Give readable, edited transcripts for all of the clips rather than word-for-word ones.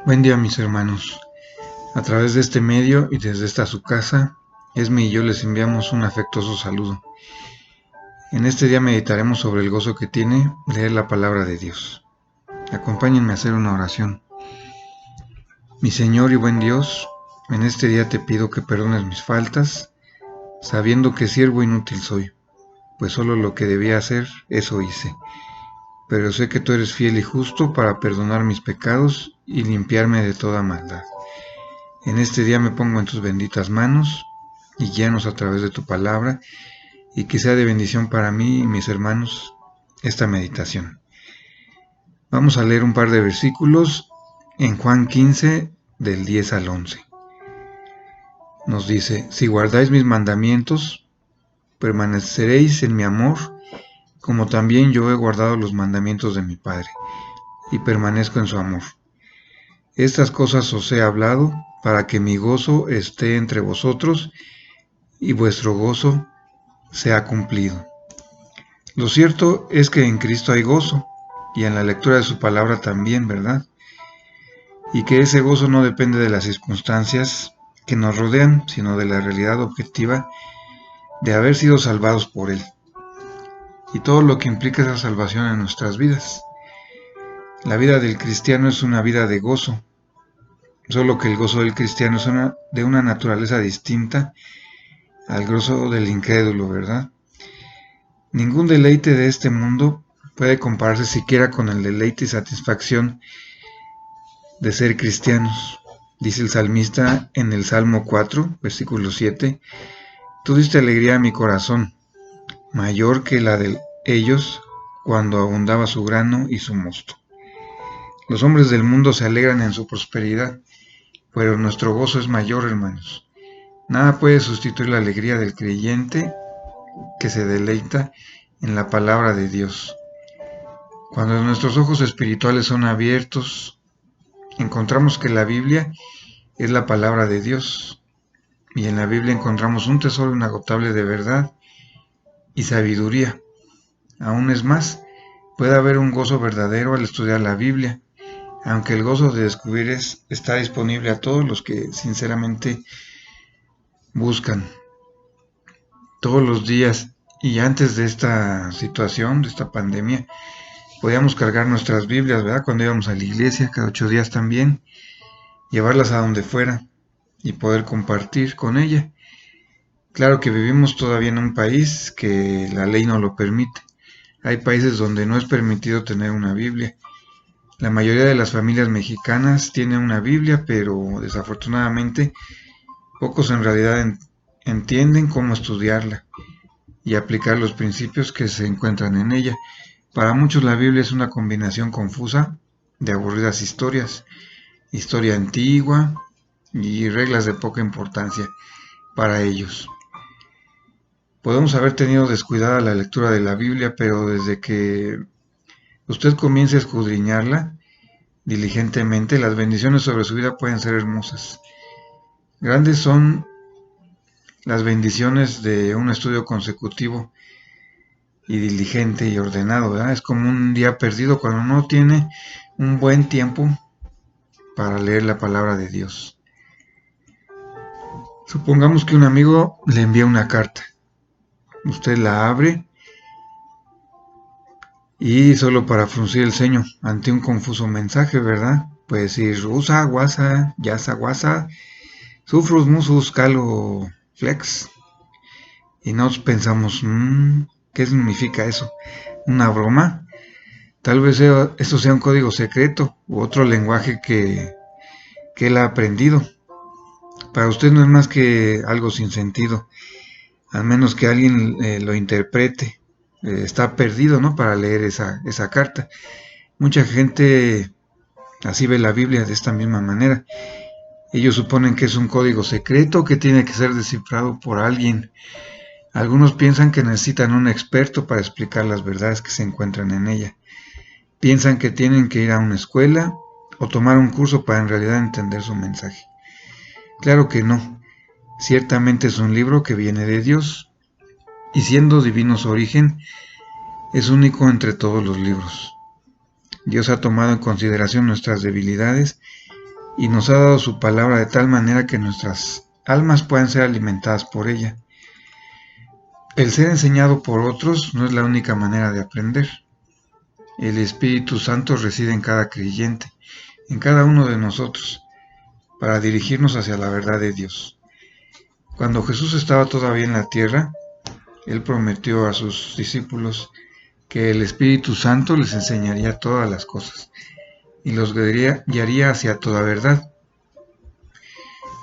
Buen día, mis hermanos. A través de este medio y desde esta su casa, Esme y yo les enviamos un afectuoso saludo. En este día meditaremos sobre el gozo que tiene leer la palabra de Dios. Acompáñenme a hacer una oración. Mi Señor y buen Dios, en este día te pido que perdones mis faltas, sabiendo que siervo inútil soy, pues solo lo que debía hacer, eso hice. Pero sé que tú eres fiel y justo para perdonar mis pecados y limpiarme de toda maldad. En este día me pongo en tus benditas manos y guíanos a través de tu palabra y que sea de bendición para mí y mis hermanos esta meditación. Vamos a leer un par de versículos en Juan 15 del 10 al 11. Nos dice: si guardáis mis mandamientos, permaneceréis en mi amor, como también yo he guardado los mandamientos de mi Padre, y permanezco en su amor. Estas cosas os he hablado, para que mi gozo esté entre vosotros, y vuestro gozo sea cumplido. Lo cierto es que en Cristo hay gozo, y en la lectura de su palabra también, ¿verdad? Y que ese gozo no depende de las circunstancias que nos rodean, sino de la realidad objetiva de haber sido salvados por Él, y todo lo que implica esa salvación en nuestras vidas. La vida del cristiano es una vida de gozo, solo que el gozo del cristiano es de una naturaleza distinta al gozo del incrédulo, ¿verdad? Ningún deleite de este mundo puede compararse siquiera con el deleite y satisfacción de ser cristianos. Dice el salmista en el Salmo 4, versículo 7, tú diste alegría a mi corazón, mayor que la de ellos cuando abundaba su grano y su mosto. Los hombres del mundo se alegran en su prosperidad, pero nuestro gozo es mayor, hermanos. Nada puede sustituir la alegría del creyente que se deleita en la palabra de Dios. Cuando nuestros ojos espirituales son abiertos, encontramos que la Biblia es la palabra de Dios, y en la Biblia encontramos un tesoro inagotable de verdad y sabiduría. Aún es más, puede haber un gozo verdadero al estudiar la Biblia, aunque el gozo de descubrir está disponible a todos los que sinceramente buscan todos los días. Y antes de esta situación, de esta pandemia, podíamos cargar nuestras Biblias, ¿verdad? Cuando íbamos a la iglesia, cada 8 días también, llevarlas a donde fuera y poder compartir con ella. Claro que vivimos todavía en un país que la ley no lo permite. Hay países donde no es permitido tener una Biblia. La mayoría de las familias mexicanas tienen una Biblia, pero desafortunadamente pocos en realidad entienden cómo estudiarla y aplicar los principios que se encuentran en ella. Para muchos la Biblia es una combinación confusa de aburridas historias, historia antigua y reglas de poca importancia para ellos. Podemos haber tenido descuidada la lectura de la Biblia, pero desde que usted comience a escudriñarla diligentemente, las bendiciones sobre su vida pueden ser hermosas. Grandes son las bendiciones de un estudio consecutivo y diligente y ordenado, ¿verdad? Es como un día perdido cuando no tiene un buen tiempo para leer la palabra de Dios. Supongamos que un amigo le envía una carta. Usted la abre y solo para fruncir el ceño ante un confuso mensaje, ¿verdad? Puede decir, usa, guasa, yasa, guasa, sufrus, musus, calo, flex. Y nos pensamos, ¿qué significa eso? ¿Una broma? Tal vez eso sea un código secreto u otro lenguaje que él ha aprendido. Para usted no es más que algo sin sentido, al menos que alguien lo interprete. Está perdido, ¿no?, para leer esa carta. Mucha gente así ve la Biblia de esta misma manera. Ellos suponen que es un código secreto que tiene que ser descifrado por alguien. Algunos piensan que necesitan un experto para explicar las verdades que se encuentran en ella. Piensan que tienen que ir a una escuela o tomar un curso para en realidad entender su mensaje. Claro que no. Ciertamente es un libro que viene de Dios, y siendo divino su origen, es único entre todos los libros. Dios ha tomado en consideración nuestras debilidades y nos ha dado su palabra de tal manera que nuestras almas puedan ser alimentadas por ella. El ser enseñado por otros no es la única manera de aprender. El Espíritu Santo reside en cada creyente, en cada uno de nosotros, para dirigirnos hacia la verdad de Dios. Cuando Jesús estaba todavía en la tierra, Él prometió a sus discípulos que el Espíritu Santo les enseñaría todas las cosas y los guiaría hacia toda verdad,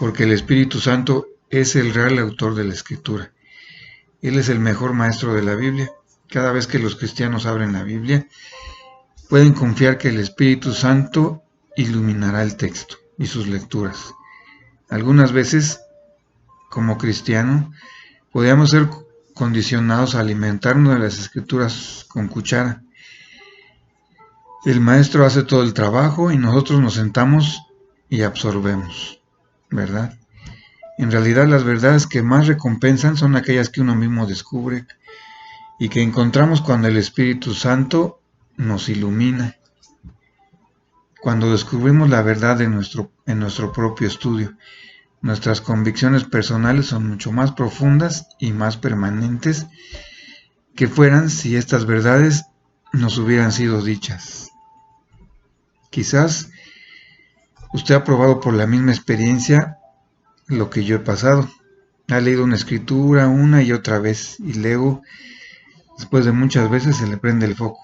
porque el Espíritu Santo es el real autor de la Escritura. Él es el mejor maestro de la Biblia. Cada vez que los cristianos abren la Biblia, pueden confiar que el Espíritu Santo iluminará el texto y sus lecturas. Algunas veces, como cristiano, podríamos ser condicionados a alimentarnos de las Escrituras con cuchara. El maestro hace todo el trabajo y nosotros nos sentamos y absorbemos, ¿verdad? En realidad, las verdades que más recompensan son aquellas que uno mismo descubre y que encontramos cuando el Espíritu Santo nos ilumina, cuando descubrimos la verdad en nuestro propio estudio. Nuestras convicciones personales son mucho más profundas y más permanentes que fueran si estas verdades nos hubieran sido dichas. Quizás usted ha probado por la misma experiencia lo que yo he pasado. Ha leído una escritura una y otra vez y luego, después de muchas veces, se le prende el foco.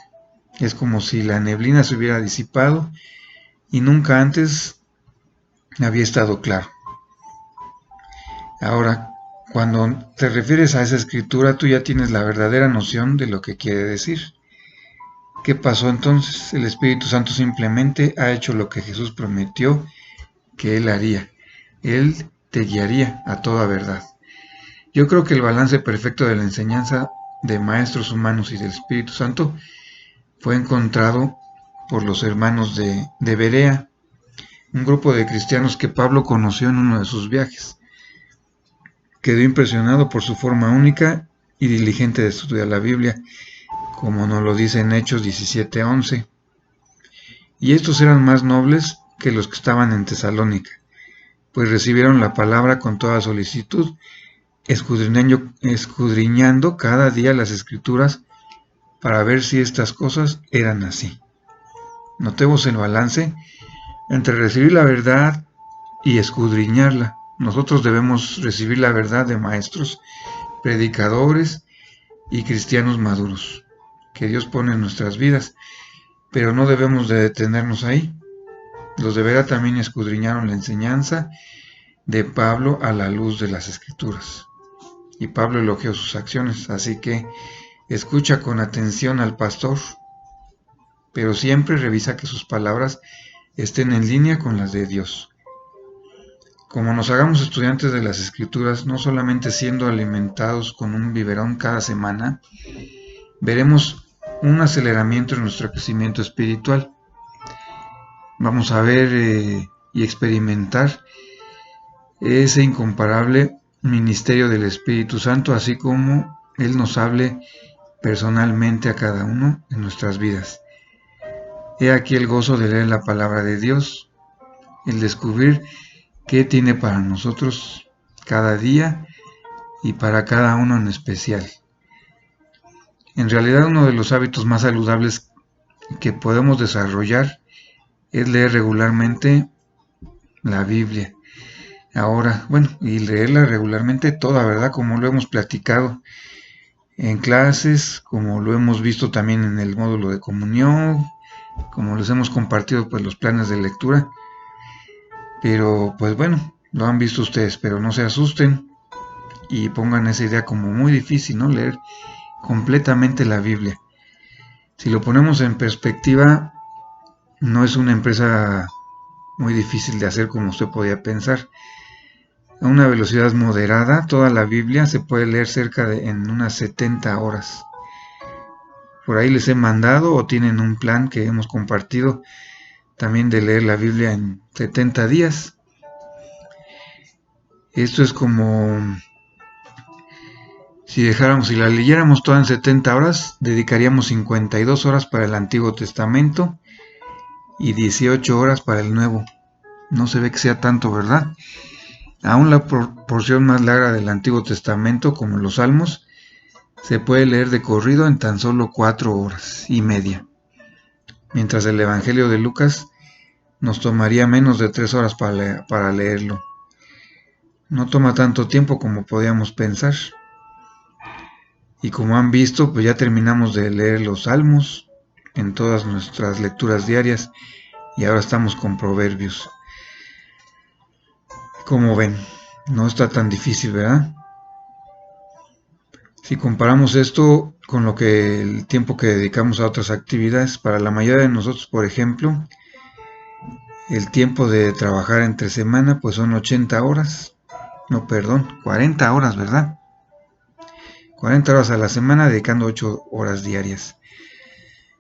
Es como si la neblina se hubiera disipado y nunca antes había estado claro. Ahora, cuando te refieres a esa escritura, tú ya tienes la verdadera noción de lo que quiere decir. ¿Qué pasó entonces? El Espíritu Santo simplemente ha hecho lo que Jesús prometió que Él haría. Él te guiaría a toda verdad. Yo creo que el balance perfecto de la enseñanza de maestros humanos y del Espíritu Santo fue encontrado por los hermanos de Berea, un grupo de cristianos que Pablo conoció en uno de sus viajes. Quedó impresionado por su forma única y diligente de estudiar la Biblia, como nos lo dice en Hechos 17:11. Y estos eran más nobles que los que estaban en Tesalónica, pues recibieron la palabra con toda solicitud, escudriñando cada día las Escrituras para ver si estas cosas eran así. Notemos el balance entre recibir la verdad y escudriñarla. Nosotros debemos recibir la verdad de maestros, predicadores y cristianos maduros que Dios pone en nuestras vidas, pero no debemos de detenernos ahí. Los de Berea también escudriñaron la enseñanza de Pablo a la luz de las Escrituras, y Pablo elogió sus acciones, así que escucha con atención al pastor, pero siempre revisa que sus palabras estén en línea con las de Dios. Como nos hagamos estudiantes de las Escrituras, no solamente siendo alimentados con un biberón cada semana, veremos un aceleramiento en nuestro crecimiento espiritual. Vamos a ver y experimentar ese incomparable ministerio del Espíritu Santo, así como Él nos hable personalmente a cada uno en nuestras vidas. He aquí el gozo de leer la palabra de Dios, el descubrir qué tiene para nosotros cada día y para cada uno en especial. En realidad, uno de los hábitos más saludables que podemos desarrollar es leer regularmente la Biblia. Ahora, y leerla regularmente toda, ¿verdad? Como lo hemos platicado en clases, como lo hemos visto también en el módulo de comunión, como les hemos compartido pues los planes de lectura. Pero lo han visto ustedes, pero no se asusten y pongan esa idea como muy difícil, ¿no? Leer completamente la Biblia. Si lo ponemos en perspectiva, no es una empresa muy difícil de hacer como usted podía pensar. A una velocidad moderada, toda la Biblia se puede leer en unas 70 horas. Por ahí les he mandado o tienen un plan que hemos compartido también de leer la Biblia en 70 días. Esto es como si la leyéramos toda en 70 horas, dedicaríamos 52 horas para el Antiguo Testamento y 18 horas para el Nuevo. No se ve que sea tanto, ¿verdad? Aún la porción más larga del Antiguo Testamento, como los Salmos, se puede leer de corrido en tan solo 4 horas y media, mientras el Evangelio de Lucas nos tomaría menos de 3 horas para leerlo. No toma tanto tiempo como podíamos pensar. Y como han visto, pues ya terminamos de leer los Salmos en todas nuestras lecturas diarias y ahora estamos con Proverbios. Como ven, no está tan difícil, ¿verdad? Si comparamos esto con el tiempo que dedicamos a otras actividades, para la mayoría de nosotros, por ejemplo, el tiempo de trabajar entre semana pues son 80 horas, no, perdón, 40 horas, ¿verdad? 40 horas a la semana dedicando 8 horas diarias,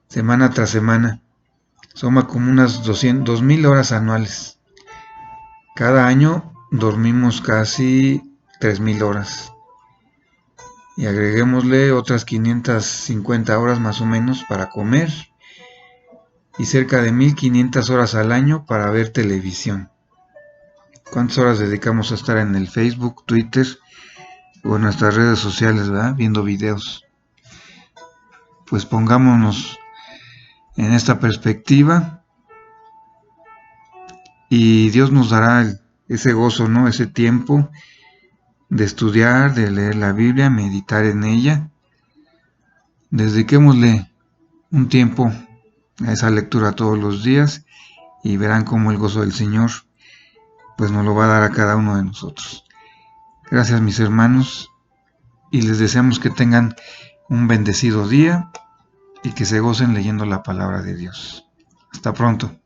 semana tras semana. Suma como unas 2,000 horas anuales. Cada año dormimos casi 3,000 horas. Y agreguémosle otras 550 horas más o menos para comer y cerca de 1,500 horas al año para ver televisión. ¿Cuántas horas dedicamos a estar en el Facebook, Twitter o en nuestras redes sociales, ¿verdad? Viendo videos. Pues pongámonos en esta perspectiva y Dios nos dará ese gozo, ¿no? Ese tiempo de estudiar, de leer la Biblia, meditar en ella. Dediquémosle un tiempo a esa lectura todos los días y verán cómo el gozo del Señor pues nos lo va a dar a cada uno de nosotros. Gracias, mis hermanos, y les deseamos que tengan un bendecido día y que se gocen leyendo la palabra de Dios. Hasta pronto.